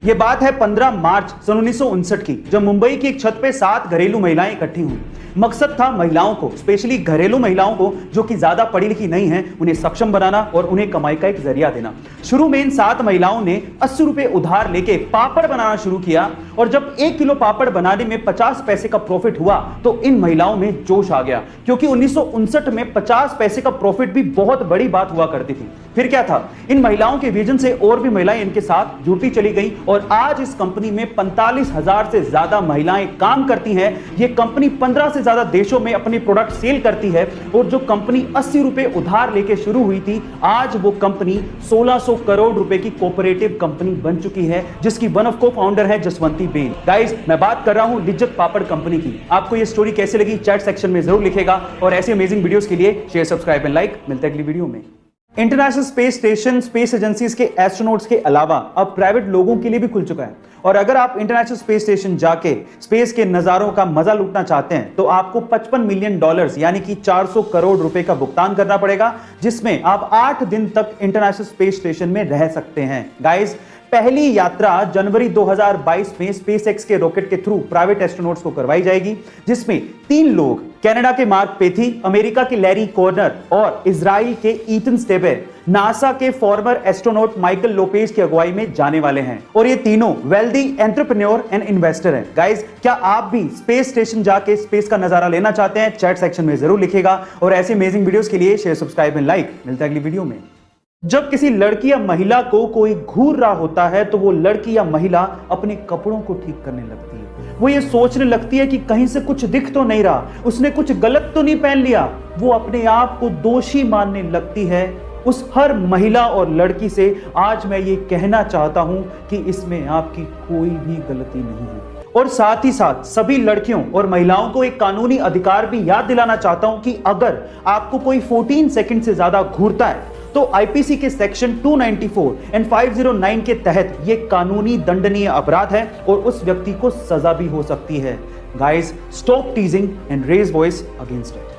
ये बात है 15 मार्च सन 1959 की, जब मुंबई की एक छत पे 7 घरेलू महिलाएं इकट्ठी हुई। मकसद था महिलाओं को, स्पेशली घरेलू महिलाओं को जो कि ज्यादा पढ़ी लिखी नहीं है, उन्हें सक्षम बनाना और उन्हें कमाई का एक जरिया देना। शुरू में इन 7 महिलाओं ने 80 रुपए उधार लेके पापड़ बनाना शुरू किया और जब 1 किलो पापड़ बनाने में 50 पैसे का प्रॉफिट हुआ तो इन महिलाओं में जोश आ गया, क्योंकि 1959 में 50 पैसे का प्रॉफिट भी बहुत बड़ी बात हुआ करती थी। फिर क्या था, इन महिलाओं के विजन से और भी महिलाएं इनके साथ जुड़ती चली गई और आज इस कंपनी में 45,000 से ज्यादा महिलाएं काम करती हैं। ये कंपनी 15 से ज्यादा देशों में अपनी प्रोडक्ट सेल करती है और जो कंपनी 80 रुपए उधार लेके शुरू हुई थी, आज वो कंपनी 1600 करोड़ रुपए की कोऑपरेटिव कंपनी बन चुकी है, जिसकी वन ऑफ को फाउंडर है जसवंती बेन। गाइस, मैं बात कर रहा हूं लिज्जत पापड़ कंपनी की। आपको ये स्टोरी कैसे लगी चैट सेक्शन में जरूर लिखेगा और ऐसे अमेजिंग वीडियोस के लिए शेयर, सब्सक्राइब एंड लाइक। मिलते हैं अगली वीडियो में। International space station space agencies के एस्ट्रोनॉट्स के अलावा अब प्राइवेट लोगों के लिए भी खुल चुका है और अगर आप इंटरनेशनल स्पेस स्टेशन जाके स्पेस के नजारों का मजा लूटना चाहते हैं तो आपको $55 मिलियन यानी कि 400 करोड़ रुपए का भुगतान करना पड़ेगा, जिसमें आप 8 दिन तक इंटरनेशनल स्पेस स्टेशन में रह सकते हैं। गाइस, पहली यात्रा जनवरी 2022 में स्पेसएक्स के रॉकेट के थ्रू प्राइवेट एस्ट्रोनॉट्स को करवाई जाएगी, जिसमें 3 लोग कनाडा के मार्क पेथी, अमेरिका के लैरी कॉर्नर और इजराइल के ईथन स्टेबे नासा के फॉर्मर एस्ट्रोनॉट माइकल लोपेज की अगुवाई में जाने वाले हैं और ये तीनों वेल्दी एंटरप्रेन्योर एंड इन्वेस्टर हैं। गाइस, क्या आप भी स्पेस स्टेशन जाके स्पेस का नजारा लेना चाहते हैं? चैट सेक्शन में जरूर लिखेगा और ऐसे अमेजिंग वीडियोस के लिए शेयर, सब्सक्राइब एंड लाइक। मिलता है अगली वीडियो में। जब किसी लड़की या महिला को कोई घूर रहा होता है तो वो लड़की या महिला अपने कपड़ों को ठीक करने लगती है। वो ये सोचने लगती है कि कहीं से कुछ दिख तो नहीं रहा, उसने कुछ गलत तो नहीं पहन लिया। वो अपने आप को दोषी मानने लगती है। उस हर महिला और लड़की से आज मैं ये कहना चाहता हूं कि इसमें आपकी कोई भी गलती नहीं है। और साथ ही साथ सभी लड़कियों और महिलाओं को एक कानूनी अधिकार भी याद दिलाना चाहता हूं कि अगर आपको कोई 14 सेकंड से ज्यादा घूरता है तो आईपीसी के सेक्शन 294 एंड 509 के तहत यह कानूनी दंडनीय अपराध है और उस व्यक्ति को सजा भी हो सकती है। Guys, stop teasing and raise voice against it.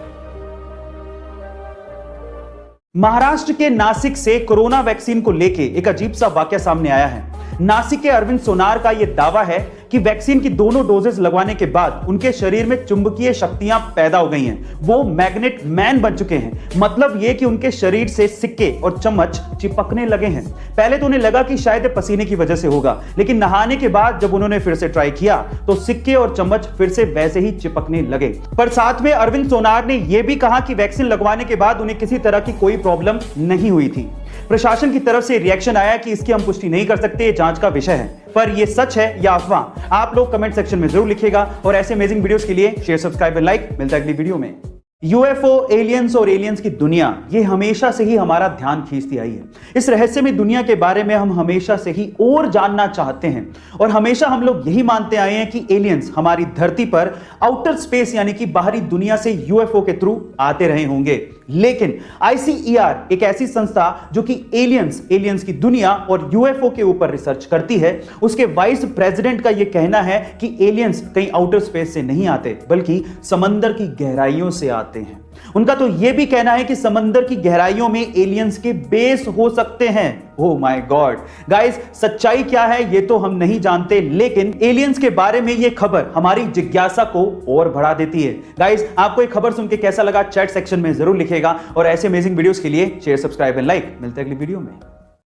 Maharashtra के नासिक से कोरोना वैक्सीन को लेके एक अजीब सा वाकया सामने आया है। नासिक के अरविंद सोनार का यह दावा है कि वैक्सीन की दोनों डोजेस लगवाने के बाद उनके शरीर में चुंबकीय शक्तियां पैदा हो गई हैं। वो मैग्नेट मैन बन चुके हैं। मतलब यह कि उनके शरीर से सिक्के और चम्मच चिपकने लगे हैं। पहले तो उन्हें लगा कि शायद पसीने की वजह से होगा, लेकिन नहाने के बाद जब उन्होंने फिर से ट्राई किया तो सिक्के और चम्मच फिर से वैसे ही चिपकने लगे। पर साथ में अरविंद सोनार ने यह भी कहा कि वैक्सीन लगवाने के बाद उन्हें किसी तरह की कोई प्रॉब्लम नहीं हुई थी। प्रशासन की तरफ से रिएक्शन आया कि इसकी हम पुष्टि नहीं कर सकते, जांच का विषय है। पर यह सच है या अफवाह, आप लोग कमेंट सेक्शन में जरूर लिखिएगा और ऐसे अमेजिंग वीडियोस के लिए शेयर, सब्सक्राइब एंड लाइक। मिलता है अगली वीडियो में। यूएफओ, एलियंस और एलियंस की दुनिया ये हमेशा से ही हमारा ध्यान खींचती आई है। इस रहस्यमय दुनिया के बारे में हम हमेशा से ही और जानना चाहते हैं और हमेशा हम लोग यही मानते आए हैं कि एलियंस हमारी धरती पर आउटर स्पेस यानी कि बाहरी दुनिया से यूएफओ के थ्रू आते रहे होंगे। लेकिन आईसीईआर एक ऐसी संस्था जो कि एलियंस की दुनिया और यूएफओ के ऊपर रिसर्च करती है, उसके वाइस प्रेसिडेंट का यह कहना है कि एलियंस कहीं आउटर स्पेस से नहीं आते बल्कि समंदर की गहराइयों से आते हैं। उनका तो यह भी कहना है कि समंदर की गहराइयों में एलियंस के बेस हो सकते हैं। ओह माय गॉड गाइस, सच्चाई क्या है ये तो हम नहीं जानते, लेकिन एलियंस के बारे में यह खबर हमारी जिज्ञासा को और बढ़ा देती है। गाइस, आपको ये खबर सुन के कैसा लगा चैट सेक्शन में जरूर लिखेगा और ऐसे अमेजिंग वीडियोस के लिए शेयर, सब्सक्राइब एंड लाइक। मिलते हैं अगली वीडियो में।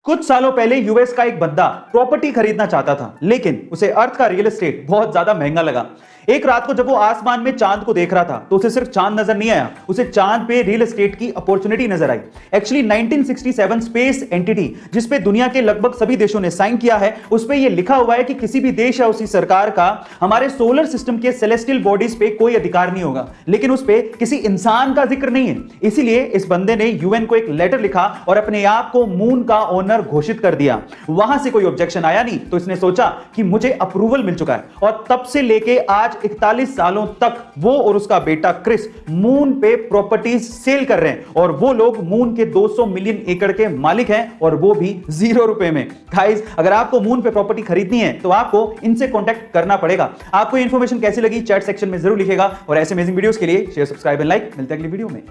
कुछ सालों पहले यूएस का एक बंदा प्रॉपर्टी खरीदना चाहता था, लेकिन उसे अर्थ का रियल एस्टेट बहुत ज्यादा महंगा लगा। एक रात को जब वो आसमान में चांद को देख रहा था तो उसे सिर्फ चांद नजर नहीं आया, उसे चांद पे रियल एस्टेट की अपॉर्चुनिटी नजर आई। एक्चुअली 1967 स्पेस एंटिटी जिस पे दुनिया के लगभग सभी देशों ने साइन किया है, उस पे ये लिखा हुआ है कि किसी भी देश या उसी सरकार का हमारे सोलर सिस्टम के सेलेस्टियल बॉडीज पे कोई अधिकार नहीं होगा, लेकिन उस पे किसी इंसान का जिक्र नहीं है। इसीलिए इस बंदे ने यूएन को एक लेटर लिखा और अपने आप को मून का ओनर घोषित कर दिया। वहां से कोई ऑब्जेक्शन आया नहीं तो इसने सोचा कि मुझे अप्रूवल मिल चुका है और तब से लेके आज 41 सालों तक वो और उसका बेटा क्रिस मून पे प्रॉपर्टीज सेल कर रहे हैं और वो लोग मून के 200 मिलियन एकड़ के मालिक हैं और वो भी 0 रुपए में। गाइस, अगर आपको मून पे प्रॉपर्टी खरीदनी है तो आपको इनसे कांटेक्ट करना पड़ेगा। आपको ये इंफॉर्मेशन कैसी लगी चैट सेक्शन में जरूर लिखेगा और ऐसे अमेजिंग वीडियोस के लिए शेयर, सब्सक्राइब एंड लाइक। मिलते हैं अगली वीडियो में।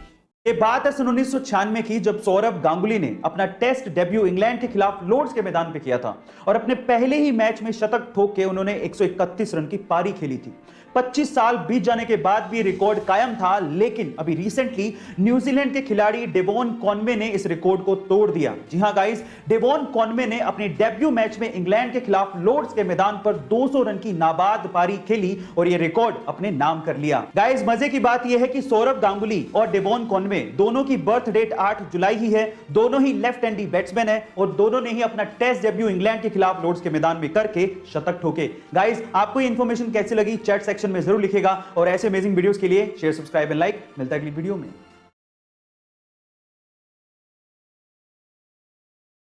ये बात है सन 1996 की, जब सौरव गांगुली ने अपना टेस्ट डेब्यू इंग्लैंड के खिलाफ लॉर्ड्स के मैदान पे किया था और अपने पहले ही मैच में शतक ठोक के उन्होंने 131 रन की पारी खेली थी। 25 साल बीत जाने के बाद भी रिकॉर्ड कायम था, लेकिन अभी रिसेंटली न्यूजीलैंड के खिलाड़ी डेवॉन कॉनवे ने इस रिकॉर्ड को तोड़ दिया। जी हां गाइस, डेवॉन कॉनवे ने अपने डेब्यू मैच में इंग्लैंड के खिलाफ लॉर्ड्स के मैदान पर 200 रन की नाबाद पारी खेली और यह रिकॉर्ड अपने नाम कर लिया। गाइस, मजे की बात यह है कि सौरव गांगुली और डेवॉन कॉनवे दोनों की बर्थ डेट 8 जुलाई ही है। दोनों ही लेफ्ट हैंडी बैट्समैन है और दोनों ने ही अपना टेस्ट डेब्यू इंग्लैंड के खिलाफ लॉर्ड्स के मैदान में करके शतक ठोके। गाइस, आपको ये इंफॉर्मेशन कैसी लगी चैट सेक्शन में जरूर लिखेगा और ऐसे अमेजिंग वीडियोस के लिए शेयर, सब्सक्राइब एंड लाइक। मिलता है अगली वीडियो में।